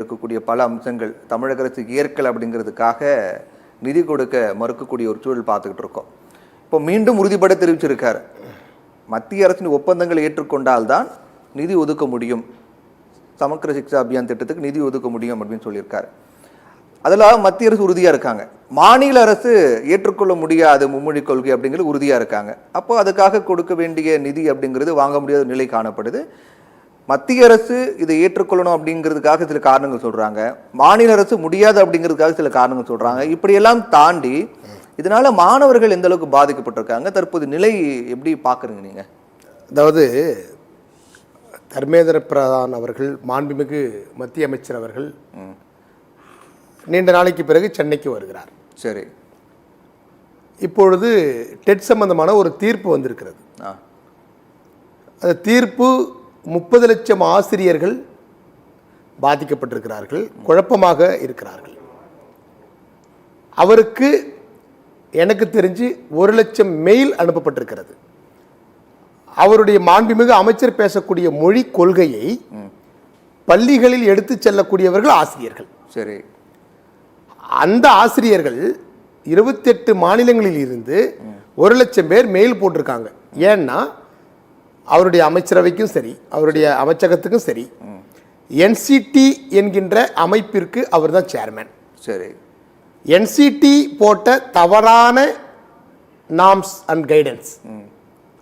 இருக்கக்கூடிய பல அம்சங்கள் தமிழக அரசுக்கு ஏற்கல் அப்படிங்கிறதுக்காக நிதி கொடுக்க மறுக்கக்கூடிய ஒரு சூழல் பார்த்துக்கிட்டு இருக்கோம். இப்போ மீண்டும் உறுதிப்பட தெரிவிச்சிருக்காரு, மத்திய அரசின் ஒப்பந்தங்களை ஏற்றுக்கொண்டால்தான் நிதி ஒதுக்க முடியும், சமக்கிர சிக்ஷா அபியான் திட்டத்துக்கு நிதி ஒதுக்க முடியும் அப்படின்னு சொல்லியிருக்காரு. அதில் மத்திய அரசு உறுதியாக இருக்காங்க, மாநில அரசு ஏற்றுக்கொள்ள முடியாது மும்மொழி கொள்கை அப்படிங்கிறது உறுதியாக இருக்காங்க. அப்போ அதுக்காக கொடுக்க வேண்டிய நிதி அப்படிங்கிறது வாங்க முடியாத நிலை காணப்படுது. மத்திய அரசு இதை ஏற்றுக்கொள்ளணும் அப்படிங்கிறதுக்காக சில காரணங்கள் சொல்றாங்க, மாநில அரசு முடியாது அப்படிங்கிறதுக்காக சில காரணங்கள் சொல்றாங்க. இப்படியெல்லாம் தாண்டி இதனால மாணவர்கள் எந்த அளவுக்கு பாதிக்கப்பட்டிருக்காங்க, தற்போது நிலை எப்படி பார்க்குறீங்க நீங்க? அதாவது தர்மேந்திர பிரதான் அவர்கள், மாண்புமிகு மத்திய அமைச்சர் அவர்கள் நீண்ட நாளைக்கு பிறகு சென்னைக்கு வருகிறார். சரி, இப்பொழுது டெட் சம்பந்தமான ஒரு தீர்ப்பு வந்திருக்கிறது. அந்த தீர்ப்பு 30 லட்சம் ஆசிரியர்கள் பாதிக்கப்பட்டிருக்கிறார்கள், குழப்பமாக இருக்கிறார்கள். அவருக்கு எனக்கு தெரிஞ்சு 1 லட்சம் மெயில் அனுப்பப்பட்டிருக்கிறது. அவருடைய மாண்புமிகு அமைச்சர் பேசக்கூடிய மொழி கொள்கையை பள்ளிகளில் எடுத்து செல்லக்கூடியவர்கள் ஆசிரியர்கள். சரி, அந்த ஆசிரியர்கள் 28 மாநிலங்களில் இருந்து 1 லட்சம் பேர் மெயில் போட்டிருக்காங்க. ஏன்னா அவருடைய அமைச்சரவைக்கும் சரி, அவருடைய அமைச்சகத்துக்கும் சரி, என்சிடி என்கின்ற அமைப்பிற்கு அவர் தான் சேர்மேன். சரி, என்சிடி போட்ட தவறான நார்ம்ஸ் அண்ட் கைடன்ஸ்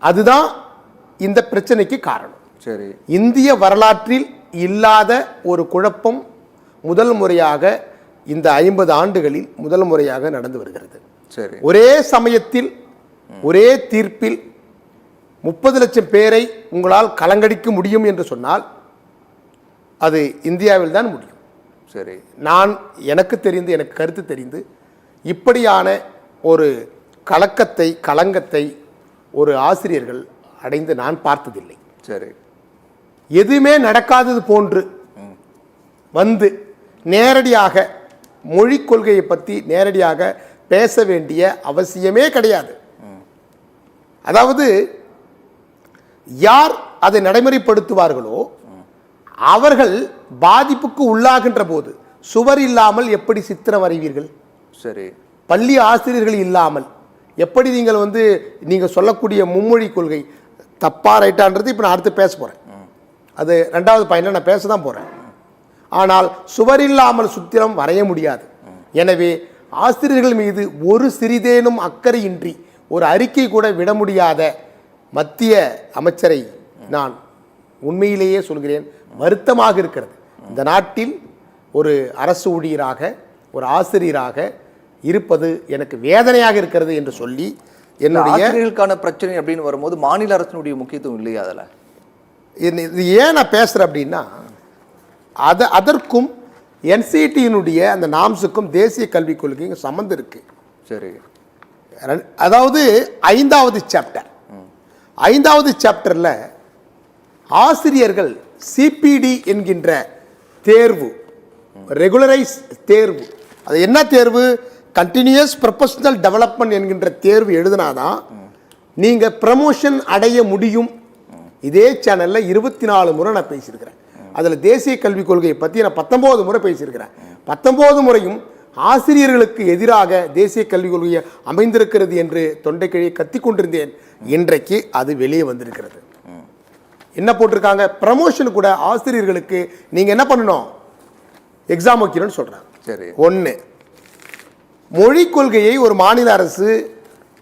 அதுதான் இந்த பிரச்சனைக்கு காரணம். சரி, இந்திய வரலாற்றில் இல்லாத ஒரு குழப்பம் முதல் முறையாக இந்த 50 ஆண்டுகளில் முதல் முறையாக நடந்து வருகிறது. சரி, ஒரே சமயத்தில் ஒரே தீர்ப்பில் 30 லட்சம் பேரை உங்களால் கலங்கடிக்க முடியும் என்று சொன்னால் அது இந்தியாவில் தான் முடியும். சரி, எனக்கு தெரிந்து, எனக்கு கருத்து தெரிந்து இப்படியான ஒரு களங்கத்தை ஒரு ஆசிரியர்கள் அடைந்து நான் பார்த்ததில்லை. சரி, எதுவுமே நடக்காதது போன்று வந்து நேரடியாக மொழி கொள்கையை பற்றி நேரடியாக பேச வேண்டிய அவசியமே கிடையாது. அதாவது யார் அதை நடைமுறைப்படுத்துவார்களோ அவர்கள் பாதிப்புக்கு உள்ளாகின்ற போது சுவர் இல்லாமல் எப்படி சித்திரம் வரைவீர்கள்? சரி, பள்ளி ஆசிரியர்கள் இல்லாமல் எப்படி நீங்கள் சொல்லக்கூடிய மும்மொழி கொள்கை தப்பா ரைட்டான்றது இப்போ நான் அடுத்து பேச போகிறேன். அது 2வது பாயிண்ட்ல நான் பேச தான் போகிறேன். ஆனால் சுவர் இல்லாமல் சித்திரம் வரைய முடியாது. எனவே ஆசிரியர்கள் மீது ஒரு சிறிதேனும் அக்கறையின்றி ஒரு அறிக்கை கூட விட முடியாத மத்திய அமைச்சரை நான் உண்மையிலேயே சொல்கிறேன், வருத்தமாக இருக்கிறது. இந்த நாட்டில் ஒரு அரசு ஊழியராக, ஒரு ஆசிரியராக இருப்பது எனக்கு வேதனையாக இருக்கிறது என்று சொல்லி என்னுடைய ஆசிரியர்களுக்கான பிரச்சனை அப்படின்னு வரும்போது மாநில அரசினுடைய முக்கியத்துவம் இல்லையா? அதில் இது ஏன் நான் பேசுகிறேன் அப்படின்னா, அதற்கும் என்சிடியினுடைய அந்த நாம்ஸுக்கும் தேசிய கல்விக் கொள்கைக்கும் சம்மந்தம் இருக்கு. சரி, அதாவது 5வது சாப்டர்ல ஆசிரியர்கள் சிபிடி என்கின்ற தேர்வு, ரெகுலரைஸ் தேர்வு, அது என்ன தேர்வு? கண்டினியூஸ் ப்ரொஃபஷனல் டெவலப்மெண்ட் என்கின்ற தேர்வு எழுதினாதான் நீங்க ப்ரமோஷன் அடைய முடியும். இதே சேனல்ல 24 முறை நான் பேசியிருக்கிறேன். அதில் தேசிய கல்விக் கொள்கையை பற்றி நான் 19 முறை பேசியிருக்கிறேன். 19 முறையும் ஆசிரியர்களுக்கு எதிராக தேசிய கல்விக் கொள்கையை அமைந்திருக்கிறது என்று தொண்டைக்கிழியை கத்தி கொண்டிருந்தேன். இன்றைக்கு அது வெளியே வந்திருக்கிறது. என்ன போட்டிருக்காங்க? ப்ரமோஷன் கூட ஆசிரியர்களுக்கு நீங்க என்ன பண்ணணும், எக்ஸாம் வைக்கணும்னு சொல்றாங்க. சரி, 1 மொழி கொள்கையை ஒரு மாநில அரசு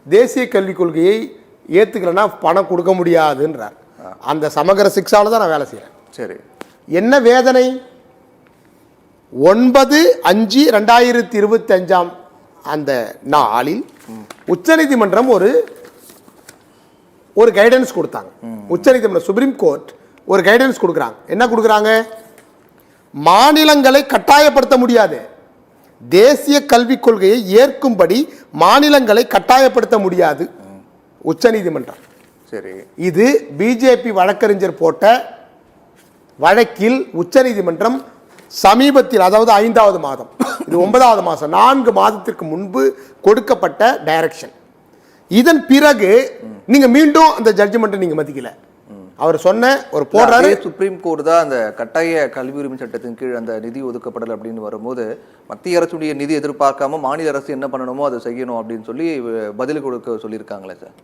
தேசிய கல்விக் கொள்கையை ஏத்துக்கலன்னா பணம் கொடுக்க முடியாதுன்றார். அந்த சமகர சிக்ஷால தான் நான் வேலை செய்யறேன். சரி, என்ன வேதனை? 9/5/2025 அந்த நாளில் உச்சநீதிமன்றம் ஒரு கைடன்ஸ் கொடுத்தாங்க. உச்சநீதிமன்றம், சுப்ரீம் கோர்ட் ஒரு கைடன்ஸ் கொடுக்குறாங்க. என்ன கொடுக்குறாங்க? மாநிலங்களை கட்டாயப்படுத்த முடியாது, தேசிய கல்விக் கொள்கையை ஏற்கும்படி மாநிலங்களை கட்டாயப்படுத்த முடியாது உச்சநீதிமன்றம். சரி, இது பிஜேபி வழக்கறிஞர் போட்ட வழக்கில் உச்சநீதிமன்றம் சமீபத்தில், அதாவது 5வது மாதம், இது 9வது மாதம், 4 மாதத்திற்கு முன்பு கொடுக்கப்பட்ட டைரக்ஷன். இதன் பிறகு நீங்க மீண்டும் அந்த ஜட்ஜ்மெண்ட்டை நீங்க மதிக்கல. அவர் சொன்ன ஒரு போடுறாரு. சுப்ரீம் கோர்ட் தான் அந்த கட்டாய கல்வி உரிமை சட்டத்தின் கீழ் அந்த நிதி ஒதுக்கப்படல் அப்படின்னு வரும்போது மத்திய அரசுடைய நிதி எதிர்பார்க்காம மாநில அரசு என்ன பண்ணணுமோ அதை செய்யணும் அப்படின்னு சொல்லி பதில் கொடுக்க சொல்லியிருக்காங்களே சார்.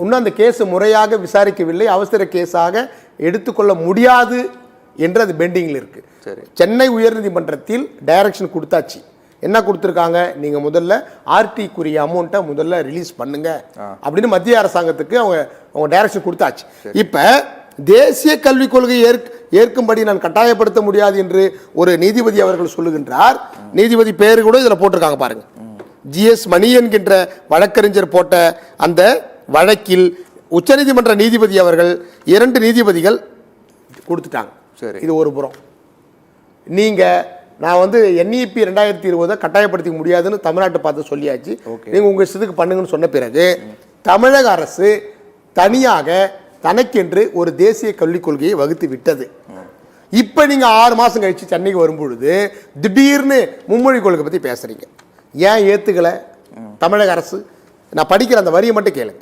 இன்னும் அந்த கேஸ் முறையாக விசாரிக்கவில்லை, அவசர கேஸாக எடுத்துக்கொள்ள முடியாது என்று அது பெண்டிங்கில் இருக்கு. சென்னை உயர்நீதிமன்றத்தில் டைரக்ஷன் கொடுத்தாச்சு. என்ன கொடுத்துருக்காங்க, நீங்க முதல்ல ஆர்டிக்குரிய அமௌண்ட்டை முதல்ல ரிலீஸ் பண்ணுங்க அப்படின்னு மத்திய அரசாங்கத்துக்கு அவங்க டைரக்ஷன் கொடுத்தாச்சு. இப்ப தேசிய கல்விக் கொள்கை ஏற்கும்படி நான் கட்டாயப்படுத்த முடியாது என்று ஒரு நீதிபதி அவர்கள் சொல்லுகின்றார். நீதிபதி பேரு கூட இதுல போட்டிருக்காங்க பாருங்க. ஜிஎஸ் மணி என்கின்ற வழக்கறிஞர் போட்ட அந்த வழக்கில் உச்சநீதிமன்ற நீதிபதி அவர்கள் 2 நீதிபதிகள் கொடுத்துட்டாங்க. சரி, இது ஒரு புறம். நான் வந்து NEP 2020 கட்டாயப்படுத்திக்க முடியாதுன்னு தமிழ்நாட்டை பார்த்து சொல்லியாச்சு. நீங்க உங்க இஷ்டத்துக்கு பண்ணுங்கன்னு சொன்ன பிறகு தமிழக அரசு தனியாக தனக்கென்று ஒரு தேசிய கல்விக் கொள்கையை வகுத்து விட்டது. இப்ப நீங்க 6 மாசம் கழிச்சு சென்னைக்கு வரும்பொழுது திடீர்னு மும்மொழி கொள்கை பத்தி பேசுறீங்க. ஏன் ஏத்துக்கல தமிழக அரசு? நான் படிக்கிற அந்த வரியை மட்டும் கேளுங்க.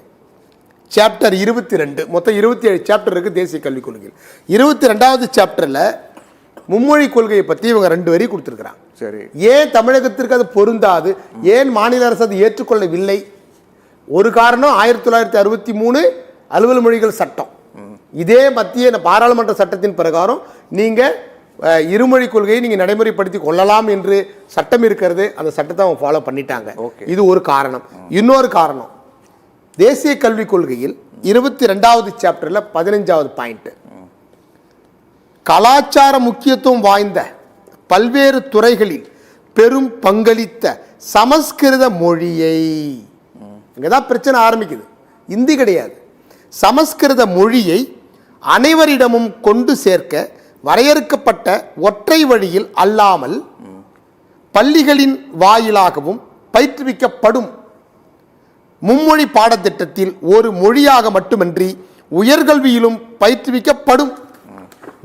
சாப்டர் 22, மொத்தம் 27 சாப்டர் இருக்கு தேசிய கல்விக் கொள்கையில். 22வது சாப்டர்ல மும்மொழி கொள்கையை பத்தி இவங்க 2 வரி கொடுத்திருக்கிறாங்க. சரி, ஏன் தமிழகத்திற்கு அது பொருந்தாது, ஏன் மாநில அரசு அது ஏற்றுக்கொள்ளவில்லை? ஒரு காரணம் 1963 அலுவல் மொழிகள் சட்டம். இதே மத்திய பாராளுமன்ற சட்டத்தின் பிரகாரம் நீங்க இருமொழி கொள்கையை நீங்க நடைமுறைப்படுத்தி கொள்ளலாம் என்று சட்டம் இருக்கிறது. அந்த சட்டத்தை அவங்க ஃபாலோ பண்ணிட்டாங்க. இது ஒரு காரணம். இன்னொரு காரணம், தேசிய கல்விக் கொள்கையில் 22வது சாப்டர்ல 15வது பாயிண்ட், கலாச்சார முக்கியத்துவம் வாய்ந்த பல்வேறு துறைகளில் பெரும் பங்களித்த சமஸ்கிருத மொழியை, இங்கதான் பிரச்சனை ஆரம்பிக்குது. இந்தி கிடையாது, சமஸ்கிருத மொழியை அனைவரிடமும் கொண்டு சேர்க்க வரையறுக்கப்பட்ட ஒற்றை வழியில் அல்லாமல் பள்ளிகளின் வாயிலாகவும் பயிற்றுவிக்கப்படும் மும்மொழி பாடத்திட்டத்தில் ஒரு மொழியாக மட்டுமின்றி உயர்கல்வியிலும் பயிற்றுவிக்கப்படும்.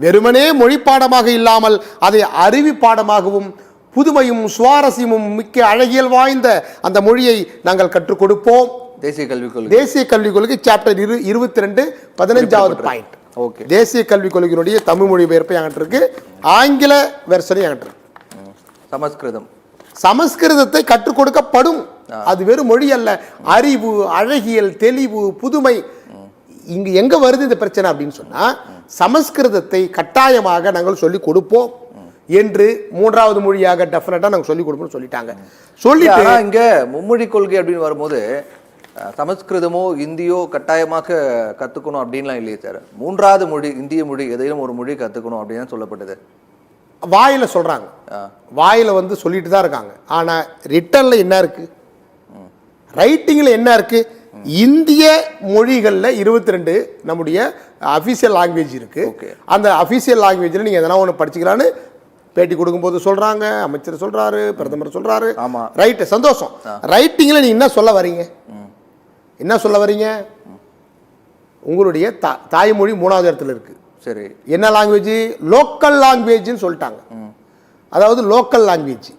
வெறுமனே மொழி பாடமாக இல்லாமல் அதை அறிவி பாடமாகவும் புதுமையும் சுவாரஸ்யமும் மிக்க அழகியல் வாய்ந்த அந்த மொழியை நாங்கள் கற்றுக் கொடுப்போம். தேசிய கல்விக் கொள்கை சாப்டர் 22 15வது பாயிண்ட். தேசிய கல்விக் கொள்கையினுடைய தமிழ் மொழிபெயர்ப்பு என்கிட்ட இருக்கு, ஆங்கில வெர்ஷன் என்கிட்ட இருக்கு. சமஸ்கிருதத்தை கற்றுக் கொடுக்கப்படும். அது வெறும் மொழி அல்ல, அறிவு, அழகியல், தெளிவு, புதுமை. இங்கு எங்க வருது இந்த பிரச்சனை அப்படின்னு சொன்னா, சமஸ்கிருதத்தை கட்டாயமாக நாங்கள் சொல்லிக் கொடுப்போம் என்று 3வது மொழியாக டெஃபினட்டா நாங்கள் சொல்லிக் கொடுப்போம் சொல்லிட்டாங்க. சொல்லிட்டு இங்க மும்மொழி கொள்கை அப்படின்னு வரும்போது சமஸ்கிருதமோ இந்தியோ கட்டாயமாக கத்துக்கணும் அப்படின்லாம் இல்லையே சார். 3வது மொழி, இந்திய மொழி, எதையும் ஒரு மொழி கத்துக்கணும் அப்படின்னு சொல்லப்பட்டது. வாயில சொல்றாங்க, வாயில வந்து சொல்லிட்டு தான் இருக்காங்க. ஆனா ரிட்டன்ல என்ன இருக்கு, ரைட்டிங்ல என்ன இருக்கு? இந்திய மொழிகள்ல 22 நம்முடைய அபிஷியல் லாங்குவேஜ் இருக்கு. அந்த அபிஷியல் லாங்குவேஜ்ல நீங்க எதனா ஒன்று படிச்சுக்கலான்னு பேட்டி கொடுக்கும்போது சொல்றாங்க, அமைச்சர் சொல்றாரு, பிரதமர் சொல்றாரு. ரைட், சந்தோஷம். ரைட்டிங்ல நீங்க என்ன சொல்ல வரீங்க? என்ன சொல்ல வரீங்க? உங்களுடைய தாய்மொழி 3வது இடத்துல இருக்கு. சரி, என்ன லாங்குவேஜ்? லோக்கல் லாங்குவேஜ்னு சொல்லிட்டாங்க. அதாவது லோக்கல் லாங்குவேஜ்,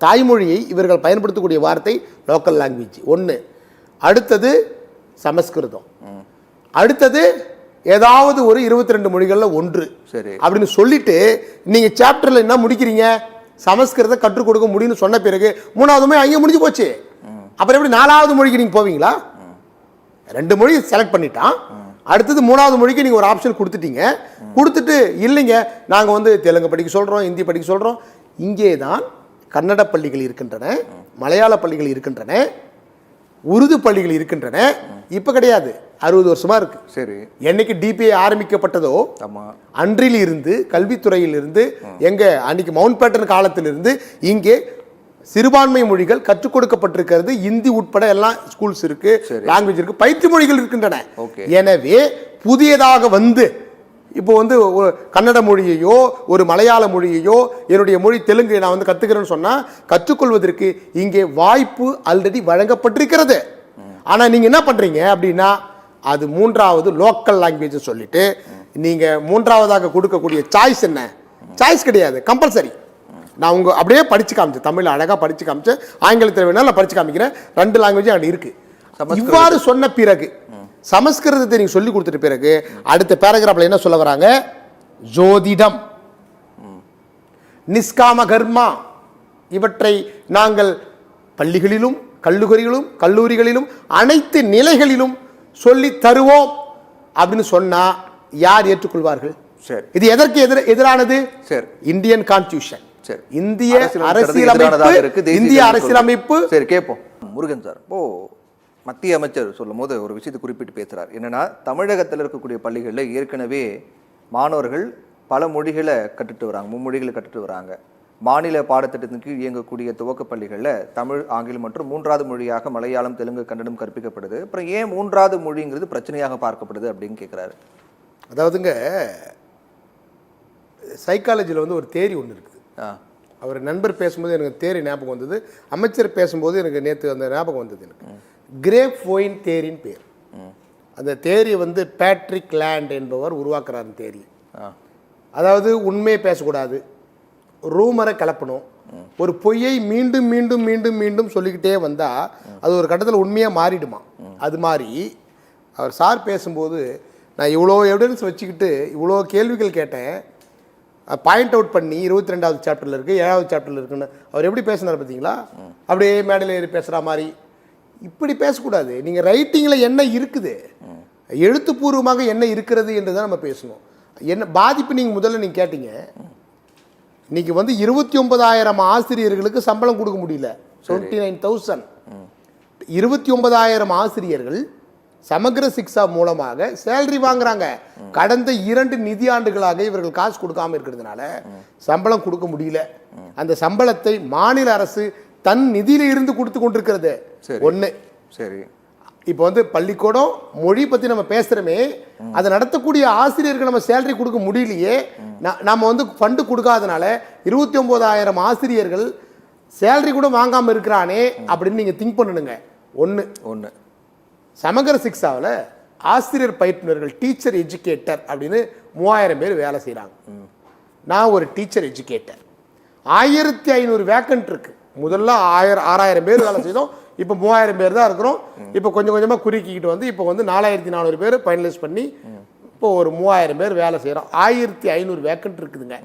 தாய்மொழியை இவர்கள் பயன்படுத்தக்கூடிய வார்த்தை லோக்கல் லாங்குவேஜ் ஒன்று. அடுத்தது சமஸ்கிருதம், அடுத்தது ஏதாவது ஒரு 22 மொழிகள்ல ஒன்று. சரி, அப்படின்னு சொல்லிட்டு நீங்க சாப்டர்ல என்ன முடிக்கிறீங்க? சமஸ்கிருதம் கற்றுக் கொடுக்க முடியும்னு சொன்ன பிறகு 3வது மொழி அங்கே முடிஞ்சு போச்சு. அப்புறம் எப்படி 4வது மொழிக்கு நீங்க போவீங்களா? 2 மொழி செலக்ட் பண்ணிட்டான், அடுத்தது 3வது மொழிக்கு நீங்க ஒரு ஆப்ஷன் கொடுத்துட்டீங்க. கொடுத்துட்டு இல்லைங்க நாங்க வந்து தெலுங்கு படிக்க சொல்றோம், ஹிந்தி படிக்க சொல்றோம். இங்கே தான் கன்னட பள்ளிகள் இருக்கின்றன, மலையாள பள்ளிகள் இருக்கின்றன, உருது பள்ளிகள் இருக்கின்றன. இப்ப கிடையாது, 60 வருஷமா இருக்கு. சரி, என்னைக்கு டிபிஐ ஆரம்பிக்கப்பட்டதோ அன்றில் இருந்து கல்வித்துறையில் இருந்து எங்க அன்னைக்கு மவுண்ட் பேட்டன் காலத்திலிருந்து இங்கே சிறுபான்மை மொழிகள் கற்றுக் கொடுக்கப்பட்டிருக்கிறது. இந்தி உட்பட எல்லாம் ஸ்கூல்ஸ் இருக்கு, லாங்குவேஜ் இருக்கு, பயிற்சி மொழிகள் இருக்கின்றன. எனவே புதியதாக வந்து இப்போ வந்து ஒரு கன்னட மொழியையோ ஒரு மலையாள மொழியையோ என்னுடைய மொழி தெலுங்கு நான் வந்து கத்துக்கிறேன்னு சொன்னா கற்றுக்கொள்வதற்கு இங்கே வாய்ப்பு ஆல்ரெடி வழங்கப்பட்டிருக்கிறது. ஆனா நீங்க என்ன பண்றீங்க அப்படின்னா, அது 3வது லோக்கல் லாங்குவேஜ் சொல்லிட்டு நீங்க 3வதாக கொடுக்கக்கூடிய சாய்ஸ் என்ன? சாய்ஸ் கிடையாது, கம்பல்சரி. நான் உங்க அப்படியே படிச்சு காமிச்சேன், தமிழ் அழகா படிச்சு காமிச்சேன், ஆங்கிலத்தில் வேணாலும் நான் படிச்சு காமிக்கிறேன். 2 லாங்குவேஜ் அங்கே இருக்கு. இவ்வாறு சொன்ன பிறகு சமஸ்கிருதத்தை நீங்க சொல்லி கொடுத்துட்ட பிறகு அடுத்த பேராகிராஃப்ல என்ன சொல்ல வராங்க? ஜோதிடம், நிஷ்காம கர்மா, இவற்றை நாங்கள் பள்ளிகளிலும் கல்லூரிகளிலும் அனைத்து நிலைகளிலும் சொல்லி தருவோம் அப்படின்னு சொன்னா யார் ஏற்றுக்கொள்வார்கள்? சரி, இது எதற்கு எதிரானது? சரி, இந்தியன் கான்ஸ்டிடியூஷன், சரி, இந்திய அரசியலமைப்பு. சரி, கேட்போம். முருகன் சார், இப்போ மத்திய அமைச்சர் சொல்லும் போது ஒரு விஷயத்தை குறிப்பிட்டு பேசுறார். என்னன்னா, தமிழகத்தில் இருக்கக்கூடிய பள்ளிகளில் ஏற்கனவே மாணவர்கள் பல மொழிகளை கற்றுட்டு வராங்க, மும்மொழிகளை கற்றுட்டு வராங்க. மாநில பாடத்திட்டத்தின் கீழ் இயங்கக்கூடிய துவக்க பள்ளிகளில் தமிழ், ஆங்கிலம் மற்றும் 3வது மொழியாக மலையாளம், தெலுங்கு, கன்னடம் கற்பிக்கப்படுது. அப்புறம் ஏன் 3வது மொழிங்கிறது பிரச்சனையாக பார்க்கப்படுது அப்படின்னு கேட்குறாரு. அதாவதுங்க, சைக்காலஜியில் வந்து ஒரு தேரி ஒன்று இருக்குது. அவர் நண்பர் பேசும்போது எனக்கு தேரி ஞாபகம் வந்தது, அமைச்சர் பேசும்போது எனக்கு நேற்று அந்த ஞாபகம் வந்தது. எனக்கு கிரேப் ஒயின் தேரின்னு பேர். அந்த தேரி வந்து பேட்ரிக் லேண்ட் என்பவர் உருவாக்குறாரு தேரி. அதாவது உண்மையை பேசக்கூடாது, ரூமரை கலப்பணும், ஒரு பொய்யை மீண்டும் மீண்டும் மீண்டும் மீண்டும் சொல்லிக்கிட்டே வந்தால் அது ஒரு கட்டத்தில் உண்மையாக மாறிடுமா. அது மாதிரி அவர் சார் பேசும்போது நான் இவ்வளோ எவிடன்ஸ் வச்சுக்கிட்டு இவ்வளோ கேள்விகள் கேட்டேன், பாயிண்ட் அவுட் பண்ணி 22வது சாப்டரில் இருக்குது, 7வது சாப்டரில் இருக்குன்னு அவர் எப்படி பேசினார் பார்த்தீங்களா? அப்படியே மேடையில் ஏறி பேசுகிற மாதிரி. இப்படி பேசக்கூடாது. நீங்கள் ரைட்டிங்கில் என்ன இருக்குது, எழுத்துப்பூர்வமாக என்ன இருக்கிறது என்று தான் நம்ம பேசணும். என்ன பாதிப்பு நீங்கள் முதல்ல நீங்கள் கேட்டீங்க. இன்னைக்கு வந்து 29,000 ஆசிரியர்களுக்கு சம்பளம் கொடுக்க முடியல. 29,000 29,000 ஆசிரியர்கள் சமகிர சிக்ஷா மூலமாக சேலரி வாங்குறாங்க. கடந்த 2 நிதியாண்டுகளாக இவர்கள் காசு கொடுக்காம இருக்கிறதுனால சம்பளம் கொடுக்க முடியல. அந்த சம்பளத்தை மாநில அரசு தன் நிதியில இருந்து கொடுத்து கொண்டிருக்கிறது. ஒண்ணு. சரி, இப்போ வந்து பள்ளிக்கூடம் மொழி பத்தி நம்ம பேசுறோமே, அதை நடத்தக்கூடிய ஆசிரியர்கள் நம்ம சேலரி கொடுக்க முடியலையே. நம்ம வந்து ஃபண்டு கொடுக்காதனால 29,000 ஆசிரியர்கள் சேலரி கூட வாங்காம இருக்கிறானே அப்படின்னு நீங்க திங்க் பண்ணணுங்க. ஒன்று சமகர சிக்ஷாவில் ஆசிரியர் பயிற்றுனர்கள், டீச்சர் எஜுகேட்டர் அப்படின்னு 3000 பேர் வேலை செய்கிறாங்க. நான் ஒரு டீச்சர் எஜுகேட்டர். 1500 வேக்கன்ட் இருக்கு. முதல்ல 6000 பேர் வேலை செய்தோம், இப்போ 3000 பேர் தான் இருக்கிறோம். இப்போ கொஞ்சம் கொஞ்சமாக குறுக்கிக்கிட்டு வந்து இப்போ வந்து 4400 பேர் ஃபைனலைஸ் பண்ணி இப்போ ஒரு 3000 பேர் வேலை செய்கிறோம். 1500 வேக்கன்ட் இருக்குதுங்க.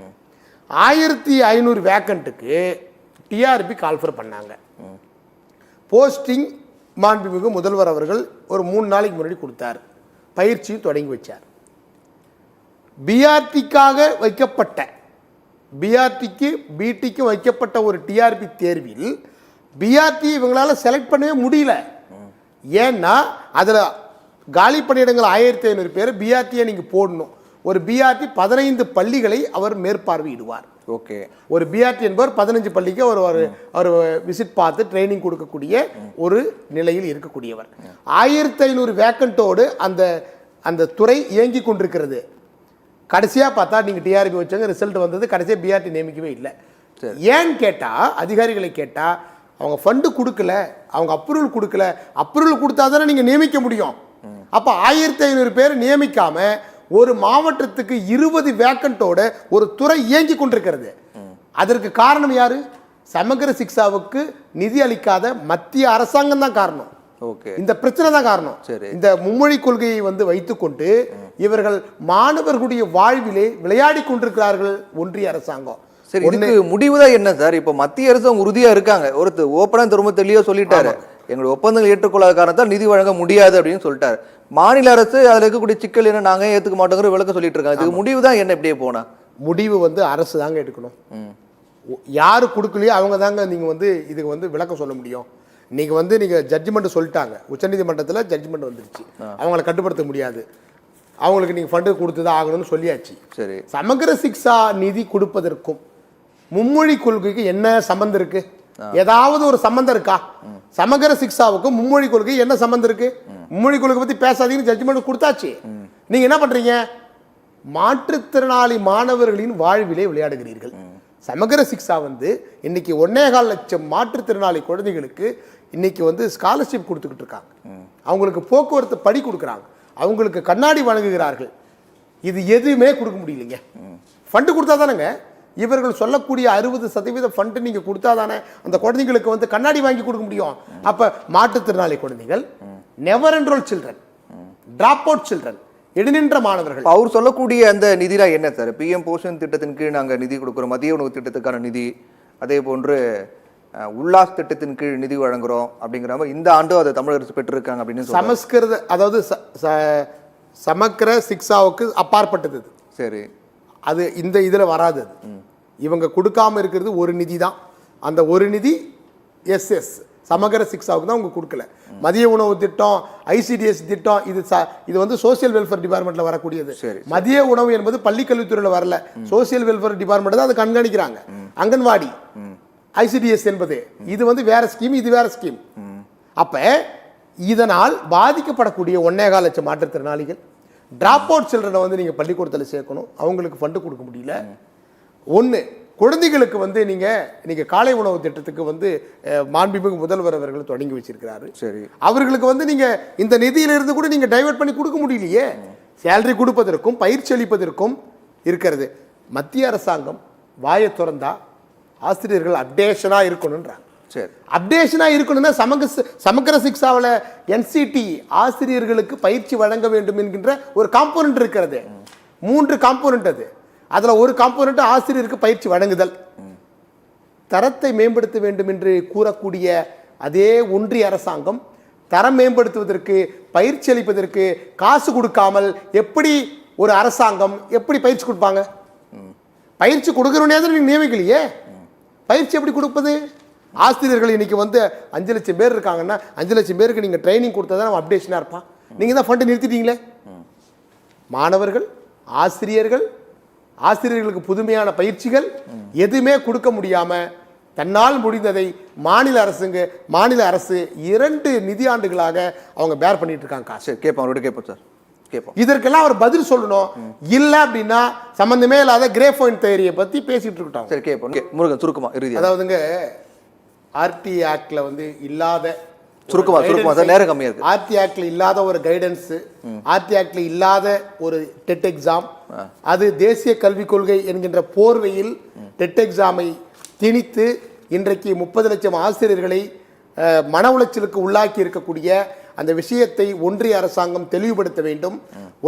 1500 வேக்கண்ட்டுக்கு டிஆர்பி கால்ஃபர் பண்ணாங்க. போஸ்டிங் மாண்புமிகு முதல்வர் அவர்கள் ஒரு 3 நாளைக்கு முன்னாடி கொடுத்தார். பயிற்சியும் தொடங்கி வச்சார். பிஆர்டிக்காக வைக்கப்பட்ட, பிஆர்டிக்கு பிடிக்கு வைக்கப்பட்ட ஒரு டிஆர்பி தேர்வில் பிஆர்டி இவங்களால செலக்ட் பண்ணவே முடியல. ஏன்னா அதில் காலி பணியிடங்கள் 1500 பேர் பிஆர்டியை நீங்கள் போடணும். ஒரு பிஆர்டி 15 பள்ளிகளை அவர் மேற்பார்வையிடுவார். ஓகே, ஒரு பிஆர்டி என்பவர் 15 பள்ளிக்கு அவர் விசிட் பார்த்து ட்ரைனிங் கொடுக்கக்கூடிய ஒரு நிலையில் இருக்கக்கூடியவர். 1500 வேக்கண்டோடு அந்த துறை இயங்கி கொண்டிருக்கிறது. கடைசியாக பார்த்தா நீங்கள் டிஆர்பி வச்சாங்க, ரிசல்ட் வந்தது, கடைசியாக பிஆர்டி நியமிக்கவே இல்லை. ஏன்னு கேட்டால், அதிகாரிகளை கேட்டால் அவங்க ஃபண்டு கொடுக்கல, அவங்க அப்ரூவல் கொடுக்கல. அப்ரூவல் கொடுத்தா தானே நீங்கள் நியமிக்க முடியும். அப்போ 1500 பேர் நியமிக்காம ஒரு மாவட்டத்துக்கு 20 வேக்கண்டோட ஒரு துறை இயங்கி கொண்டிருக்கிறது. அதற்கு காரணம் யாரு? சமகர சிக்ஷாவுக்கு நிதி அளிக்காத மத்திய அரசாங்கம் தான் காரணம். இந்த பிரச்சனை தான் காரணம். இந்த மும்மொழி கொள்கையை வந்து வைத்துக்கொண்டு இவர்கள் மாணவர்களுடைய வாழ்விலே விளையாடி கொண்டிருக்கிறார்கள் ஒன்றிய அரசாங்கம். சரி, இதுக்கு முடிவுதான் என்ன சார்? இப்ப மத்திய அரசு உறுதியா இருக்காங்க. ஒருத்தர் ஓப்பனா திரும்ப தெளிவா சொல்லிட்டாரு, எங்களுடைய ஒப்பந்தங்கள் ஏற்றுக்கொள்ளாத காரணத்தால் நிதி வழங்க முடியாது அப்படின்னு சொல்லிட்டாரு. மாநில அரசு அதுல இருக்கக்கூடிய சிக்கல் என்ன, நாங்க ஏத்துக்க மாட்டோங்கிற விளக்க சொல்லிட்டு இருக்காங்க. இதுக்கு முடிவு தான் என்ன? இப்படியே போனா முடிவு வந்து அரசு தாங்க எடுக்கணும். யாரு கொடுக்கலையோ அவங்க தாங்க நீங்க வந்து இதுக்கு வந்து விளக்கம் சொல்ல முடியும். நீங்க ஜட்ஜ்மெண்ட் சொல்லிட்டாங்க, உச்சநீதிமன்றத்தில் ஜட்ஜ்மெண்ட் வந்துருச்சு. அவங்களை கட்டுப்படுத்த முடியாது, அவங்களுக்கு நீங்க ஃபண்டு கொடுத்துதான் ஆகணும்னு சொல்லியாச்சு. சரி, சமகர சிக்ஷா நிதி கொடுப்பதற்கும் மும்மொழி கொள்கைக்கு என்ன சம்பந்தம் இருக்கு? ஏதாவது ஒரு சம்பந்தம் இருக்கா? சமகர சிக்ஷாவுக்கும் மும்மொழி கொள்கை என்ன சம்பந்தம் இருக்கு? மும்மொழி கொள்கை பத்தி பேசாதீங்கன்னு ஜட்ஜ்மெண்ட் கொடுத்தாச்சு. நீங்க என்ன பண்றீங்க? மாற்றுத்திறனாளி மாணவர்களின் வாழ்விலே விளையாடுகிறீர்கள். சமகர சிக்ஷா வந்து இன்னைக்கு 1.25 லட்சம் மாற்றுத்திறனாளி குழந்தைகளுக்கு இன்னைக்கு வந்து ஸ்காலர்ஷிப் கொடுத்துக்கிட்டு இருக்காங்க. அவங்களுக்கு போக்குவரத்து படி கொடுக்குறாங்க, அவங்களுக்கு கண்ணாடி வழங்குகிறார்கள். இது எதுவுமே கொடுக்க முடியலைங்க. ஃபண்டு கொடுத்தா தானேங்க இவர்கள் சொல்லக்கூடிய 60% ஃபண்டு நீங்க கொடுத்தா தானே அந்த குழந்தைங்களுக்கு வந்து கண்ணாடி வாங்கி கொடுக்க முடியும். அப்ப மாற்றுத்திறனாளி குழந்தைகள், never enrol children, drop out children, இடைநின்ற மாணவர்கள். இப்ப அவர் சொல்லக்கூடிய அந்த நிதிலாம் என்ன சார்? பிஎம் போஷன் திட்டத்தின் கீழ் நாங்கள் நிதி கொடுக்குறோம், மதிய உணவு திட்டத்துக்கான நிதி, அதே போன்று உல்லாஸ் திட்டத்தின் கீழ் நிதி வழங்குறோம் அப்படிங்கிற மாதிரி இந்த ஆண்டும் அதை தமிழக அரசு பெற்றிருக்காங்க அப்படின்னு சொல்றாங்க. சமஸ்கிருத, அதாவது சமக்கிர சிக்ஷாவுக்கு அப்பாற்பட்டது இது. சரி, அது இந்த இதில் வராது. அது இவங்க கொடுக்காம இருக்கிறது ஒரு நிதி தான். அந்த ஒரு நிதி எஸ்எஸ் சமகர சிக்ஷாவுக்கு தான் அவங்க கொடுக்கல. மதிய உணவு திட்டம், ஐசிடிஎஸ் திட்டம், இது வந்து சோசியல் வெல்ஃபேர் டிபார்ட்மெண்ட்ல வரக்கூடியது. சரி. மதிய உணவு என்பது பள்ளிக்கல்வித்துறையில் வரல, சோசியல் வெல்ஃபேர் டிபார்ட்மெண்ட் தான் அதை கண்காணிக்கிறாங்க. அங்கன்வாடி, ஐசிடிஎஸ் என்பது இது வந்து வேற ஸ்கீம், இது வேற ஸ்கீம். அப்ப இதனால் பாதிக்கப்படக்கூடிய 1.25 லட்சம் மாற்றுத்திறனாளிகள், டிராப் அவுட் சில்ட்ரனை வந்து நீங்க பள்ளிக்கூடத்தில் சேர்க்கணும், அவங்களுக்கு ஃபண்டு கொடுக்க முடியல. ஒன்று, குழந்தைகளுக்கு வந்து நீங்க காலை உணவு திட்டத்துக்கு வந்து மாண்புமிகு முதல்வர் அவர்கள் தொடங்கி வச்சிருக்கிறாரு. சரி, அவர்களுக்கு வந்து நீங்க இந்த நிதியிலிருந்து கூட நீங்க டைவர்ட் பண்ணி கொடுக்க முடியலையே. சேலரி கொடுப்பதற்கும் பயிற்சி அளிப்பதற்கும் இருக்கிறது. மத்திய அரசாங்கம் வாயை திறந்தா ஆசிரியர்கள் அப்டேஷனா இருக்கணும்ன்றாங்க. சரி, அப்டேஷனா இருக்கணும்னா சமக்கர சிக்ஷாவில் என்சிடி ஆசிரியர்களுக்கு பயிற்சி வழங்க வேண்டும் என்கின்ற ஒரு காம்போனன்ட் இருக்கிறது. 3 காம்போனன்ட் அது. அதுல ஒரு காம்போனன்ட் ஆசிரியருக்கு பயிற்சி வழங்குதல். தரத்தை மேம்படுத்த வேண்டும் என்று கூறக்கூடிய அதே ஒன்றிய அரசாங்கம் தரம் மேம்படுத்துவதற்கு, பயிற்சி அளிப்பதற்கு காசு கொடுக்காமல் எப்படி ஒரு அரசாங்கம் எப்படி பயிற்சி கொடுப்பாங்க? பயிற்சி கொடுக்கறவனே நீங்க நியமிக்கலையே, பயிற்சி எப்படி கொடுப்பது? ஆசிரியர்கள் இன்னைக்கு வந்து 5 லட்சம் பேர் இருக்காங்கன்னா 5 லட்சம் பேருக்கு நீங்க ட்ரைனிங் கொடுத்தா தான் அப்டேஷனா இருப்பான். நீங்க தான் ஃபண்ட் நிறுத்திட்டீங்களே. மாணவர்கள், ஆசிரியர்களுக்கு புதுமையான பயிற்சிகள் எதுவுமே கொடுக்க முடியாம தன்னால் முடிந்ததை மாநில அரசு 2 நிதியாண்டுகளாக அவங்க பேர் பண்ணிட்டு இருக்காங்க காசு. சரி, கேட்போம், அவர்கிட்ட கேட்போம் சார், கேட்போம். இதற்கெல்லாம் அவர் பதில் சொல்லணும். இல்ல அப்படின்னா சம்பந்தமே இல்லாத கிரேஃபோன் தியரியை பத்தி பேசிட்டு இருக்கட்டும். சரி, கேட்போம். முருகன் சுருக்கமா இறுதி. அதாவதுங்க ஆர்டி ஆக்ட்ல வந்து இல்லாத சுருக்கமா சார், நேரம் கம்மியா இருக்கு. ஆர்டி ஆக்ட்ல இல்லாத ஒரு கைடன்ஸ், ஆர்டி ஆக்ட்ல இல்லாத ஒரு டெட் எக்ஸாம், அது தேசிய கல்விக் கொள்கை என்கின்ற போர்வையில் டெட் எக்ஸாமை திணித்து இன்றைக்கு 30 லட்சம் ஆசிரியர்களை மன உளைச்சலுக்கு உள்ளாக்கி இருக்கக்கூடிய அந்த விஷயத்தை ஒன்றிய அரசாங்கம் தெளிவுபடுத்த வேண்டும்.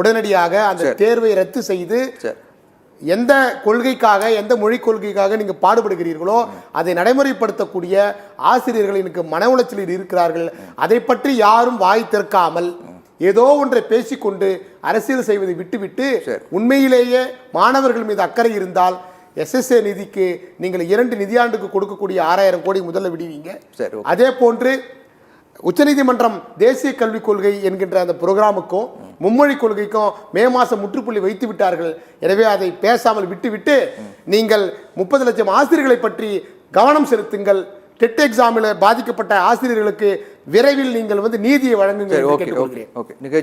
உடனடியாக அந்த தேர்வை ரத்து செய்து எந்த கொள்கைக்காக, எந்த மொழி கொள்கைக்காக நீங்க பாடுபடுகிறீர்களோ அதை நடைமுறைப்படுத்தக்கூடிய ஆசிரியர்கள் எனக்கு மன உளைச்சலில் இருக்கிறார்கள். அதை பற்றி யாரும் வாய் திறக்காமல் ஏதோ ஒன்றை பேசிக்கொண்டு அரசியல் செய்வதை விட்டுவிட்டு உண்மையிலேயே மாணவர்கள் மீது அக்கறை இருந்தால் எஸ்எஸ்ஏ நிதிக்கு நீங்கள் 2 நிதியாண்டுக்கு கொடுக்கக்கூடிய 6000 கோடி முதல்ல விடுவீங்க. அதே போன்று உச்சநீதிமன்றம் தேசிய கல்விக் கொள்கை என்கின்ற அந்த புரோகிராமுக்கும் மும்மொழி கொள்கைக்கும் மே மாதம் முற்றுப்புள்ளி வைத்து விட்டார்கள். எனவே அதை பேசாமல் விட்டுவிட்டு நீங்கள் 30 லட்சம் ஆசிரியர்களை பற்றி கவனம் செலுத்துங்கள். டெட் எக்ஸாமில் பாதிக்கப்பட்ட ஆசிரியர்களுக்கு விரைவில் நீங்கள் வந்து நீதியை வழங்குங்கள்.